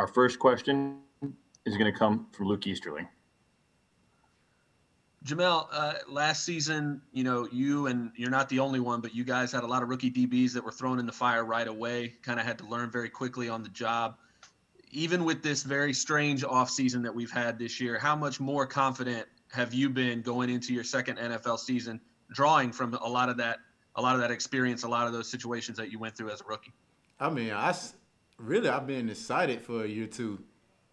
Our first question is going to come from Luke Easterling. Jamel, last season, you and you're not the only one, but you guys had a lot of rookie DBs that were thrown in the fire right away, kind of had to learn very quickly on the job. Even with this very strange offseason that we've had this year, how much more confident have you been going into your second NFL season, drawing from a lot of that experience, a lot of those situations that you went through as a rookie? I mean, I've been excited for a year too,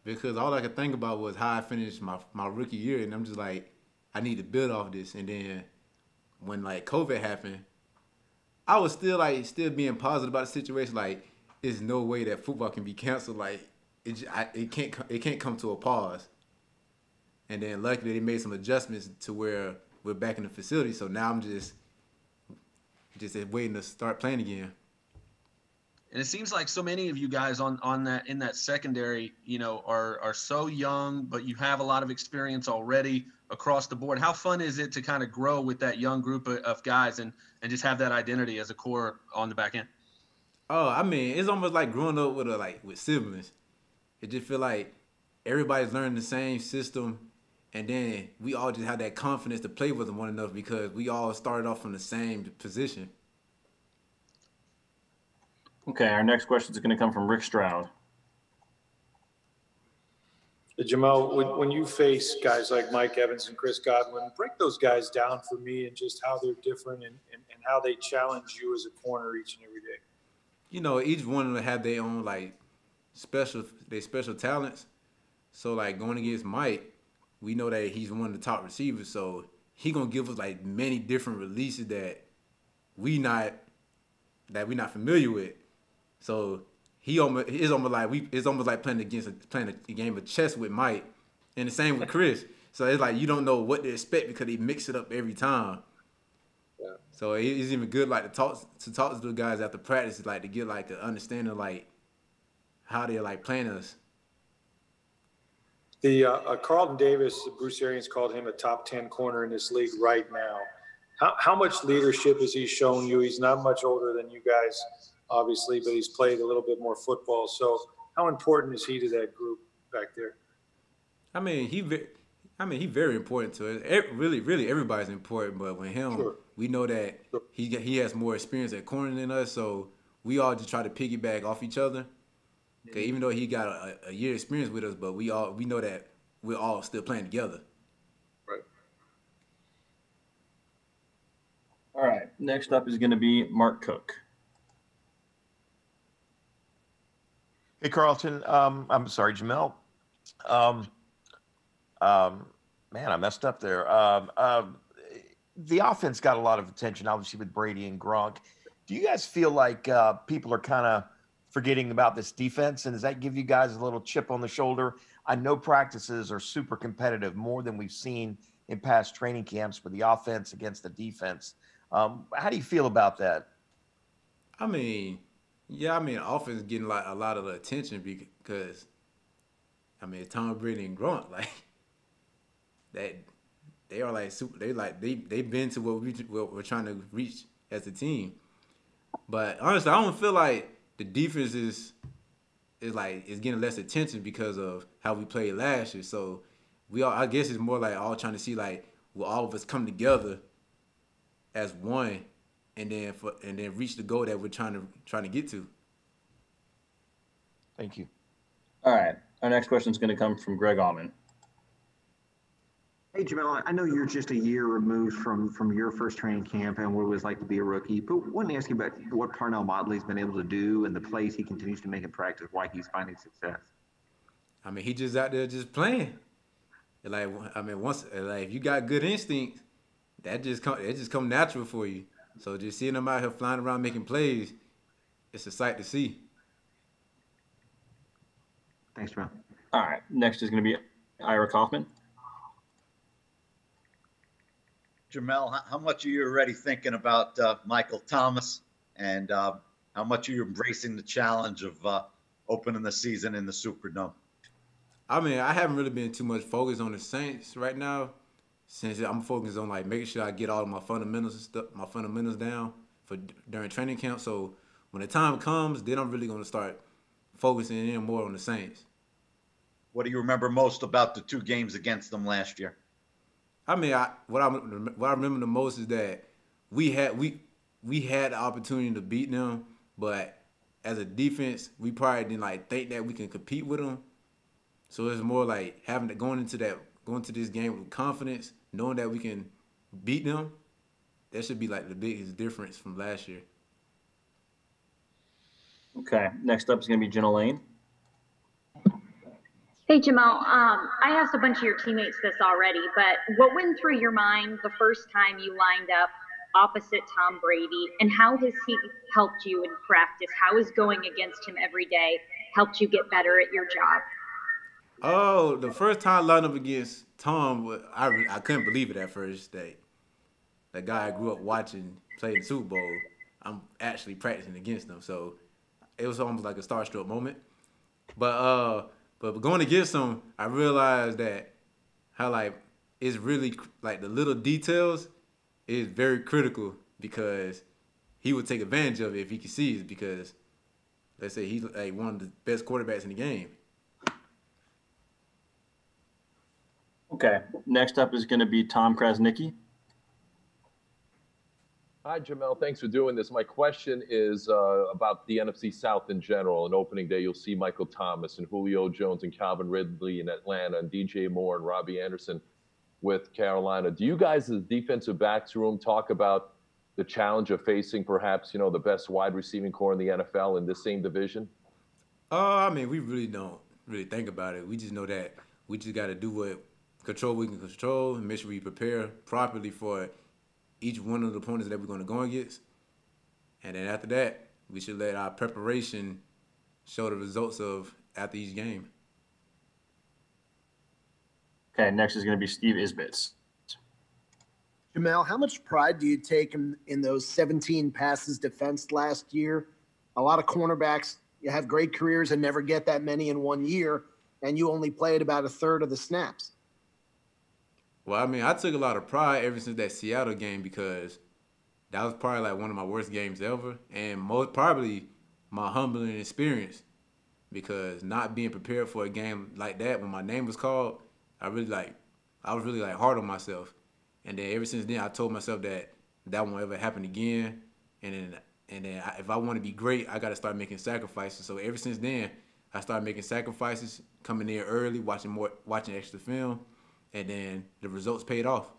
because all I could think about was how I finished my rookie year, and I'm just like, I need to build off this. And then when like COVID happened, I was still being positive about the situation. Like, there's no way that football can be canceled. Like, it can't come to a pause. And then luckily they made some adjustments to where we're back in the facility. So now I'm just waiting to start playing again. And it seems like so many of you guys on that in that secondary, are so young, but you have a lot of experience already across the board. How fun is it to kind of grow with that young group of guys and just have that identity as a core on the back end? Oh, I mean, it's almost like growing up with siblings. It just feel like everybody's learning the same system, and then we all just have that confidence to play with one another because we all started off from the same position. Okay, our next question is going to come from Rick Stroud. Jamel, when you face guys like Mike Evans and Chris Godwin, break those guys down for me and just how they're different and how they challenge you as a corner each and every day. Each one of them have their own special talents. So going against Mike, we know that he's one of the top receivers. So he gonna give us many different releases that we not familiar with. So it's almost like playing a game of chess with Mike, and the same with Chris. So it's like you don't know what to expect because he mix it up every time. Yeah. So it's even good to talk to the guys after practice, to get an understanding of how they're playing us. The Carlton Davis, Bruce Arians called him a top 10 corner in this league right now. How much leadership has he shown you? He's not much older than you guys, obviously, but he's played a little bit more football. So how important is he to that group back there? I mean, he's very important to us. Really, everybody's important. But with him, sure, we know that he has more experience at corner than us. So we all just try to piggyback off each other. Okay, even though he got a year experience with us, but we know that we're all still playing together. Right. All right. Next up is going to be Mark Cook. Hey, Carlton. I'm sorry, Jamel. Man, I messed up there. The offense got a lot of attention, obviously, with Brady and Gronk. Do you guys feel like people are kind of forgetting about this defense, and does that give you guys a little chip on the shoulder? I know practices are super competitive, more than we've seen in past training camps for the offense against the defense. How do you feel about that? I mean, offense getting a lot of the attention because, Tom Brady and Gronk, they are super. They've been to what we're trying to reach as a team. But honestly, I don't feel like the defense is getting less attention because of how we played last year. So I guess it's more all trying to see will all of us come together as one, and then reach the goal that we're trying to get to. Thank you. All right, our next question is going to come from Greg Allman. Hey, Jamel, I know you're just a year removed from your first training camp and what it was like to be a rookie, but I wanted to ask you about what Parnell Motley's been able to do and the plays he continues to make in practice, why he's finding success. He just out there just playing. Once if you got good instincts, it just come natural for you. So just seeing him out here flying around making plays, it's a sight to see. Thanks, Jamel. All right, next is going to be Ira Kaufman. Jamel, how much are you already thinking about Michael Thomas, and how much are you embracing the challenge of opening the season in the Superdome? I haven't really been too much focused on the Saints right now, since I'm focused on making sure I get all of my fundamentals down for during training camp. So when the time comes, then I'm really going to start focusing in more on the Saints. what do you remember most about the 2 games against them last year? I mean, what I remember the most is that we had the opportunity to beat them, but as a defense, we probably didn't like think that we can compete with them. So it's more like having to going into this game with confidence, knowing that we can beat them. That should be like the biggest difference from last year. Okay. Next up is going to be Jenna Lane. Hey, Jamel. I asked a bunch of your teammates this already, but what went through your mind the first time you lined up opposite Tom Brady, and how has he helped you in practice? How has going against him every day helped you get better at your job? Oh, the first time I lined up against Tom, I couldn't believe it at first that the guy I grew up watching play in the Super Bowl, I'm actually practicing against him. So it was almost like a starstruck moment. But going against him, I realized that how like it's really like the little details is very critical, because he would take advantage of it if he could see it, because let's say he's like one of the best quarterbacks in the game. Okay. Next up is going to be Tom Krasnicki. Hi, Jamel. Thanks for doing this. My question is about the NFC South in general. On opening day, you'll see Michael Thomas and Julio Jones and Calvin Ridley in Atlanta, and DJ Moore and Robbie Anderson with Carolina. Do you guys, as defensive backs room, talk about the challenge of facing perhaps, the best wide receiving core in the NFL in this same division? I mean, we really don't really think about it. We just know that we just got to do what control we can control and make sure we prepare properly for each one of the opponents that we're going to go against. And then after that, we should let our preparation show the results of after each game. Okay. Next is going to be Steve Isbitz. Jamel, how much pride do you take in those 17 passes defensed last year? A lot of cornerbacks, you have great careers and never get that many in 1 year, and you only played about a third of the snaps. Well, I mean, I took a lot of pride ever since that Seattle game, because that was probably like one of my worst games ever, and most probably my humbling experience, because not being prepared for a game like that when my name was called, I was really hard on myself. And then ever since then, I told myself that won't ever happen again. And then if I want to be great, I got to start making sacrifices. So ever since then, I started making sacrifices, coming in early, watching extra film, and then the results paid off.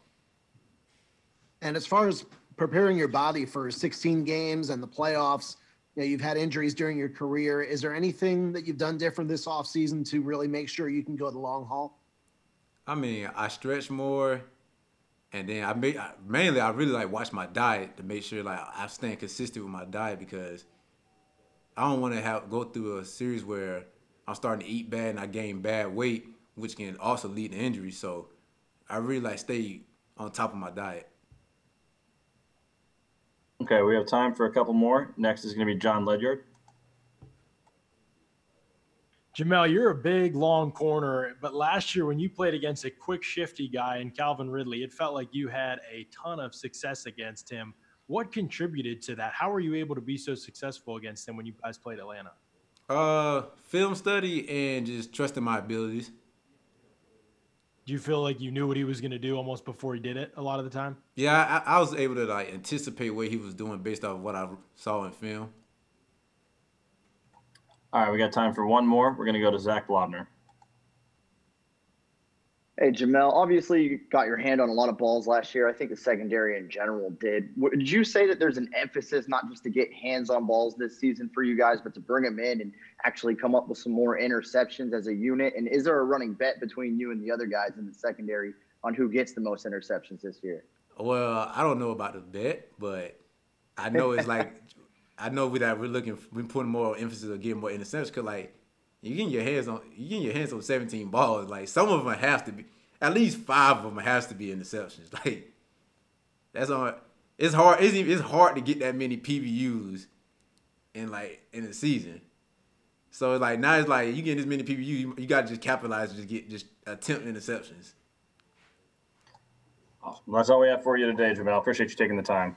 And as far as preparing your body for 16 games and the playoffs, you've had injuries during your career. Is there anything that you've done different this offseason to really make sure you can go the long haul? I mean, I stretch more, and then I really like watch my diet to make sure like I stay consistent with my diet, because I don't want to go through a series where I'm starting to eat bad and I gain bad weight, which can also lead to injuries. So I really like stay on top of my diet. Okay, we have time for a couple more. Next is going to be John Ledyard. Jamel, you're a big, long corner, but last year when you played against a quick, shifty guy in Calvin Ridley, it felt like you had a ton of success against him. What contributed to that? How were you able to be so successful against him when you guys played Atlanta? Film study and just trusting my abilities. Do you feel like you knew what he was going to do almost before he did it a lot of the time? Yeah, I was able to like anticipate what he was doing based off what I saw in film. All right, we got time for one more. We're going to go to Zach Blodner. Hey, Jamel, obviously you got your hand on a lot of balls last year. I think the secondary in general did. Would you say that there's an emphasis not just to get hands on balls this season for you guys, but to bring them in and actually come up with some more interceptions as a unit? And is there a running bet between you and the other guys in the secondary on who gets the most interceptions this year? Well, I don't know about the bet, but I know it's like I know we're putting more emphasis on getting more interceptions, because like you getting your hands on 17 balls. Like some of them have to be, at least 5 of them has to be interceptions. Like that's on. It's hard. It's hard to get that many PBUs in the season. So it's like now it's like you get this many PBUs, you got to just capitalize and just attempt interceptions. Awesome. Well, that's all we have for you today, Jamel. Appreciate you taking the time.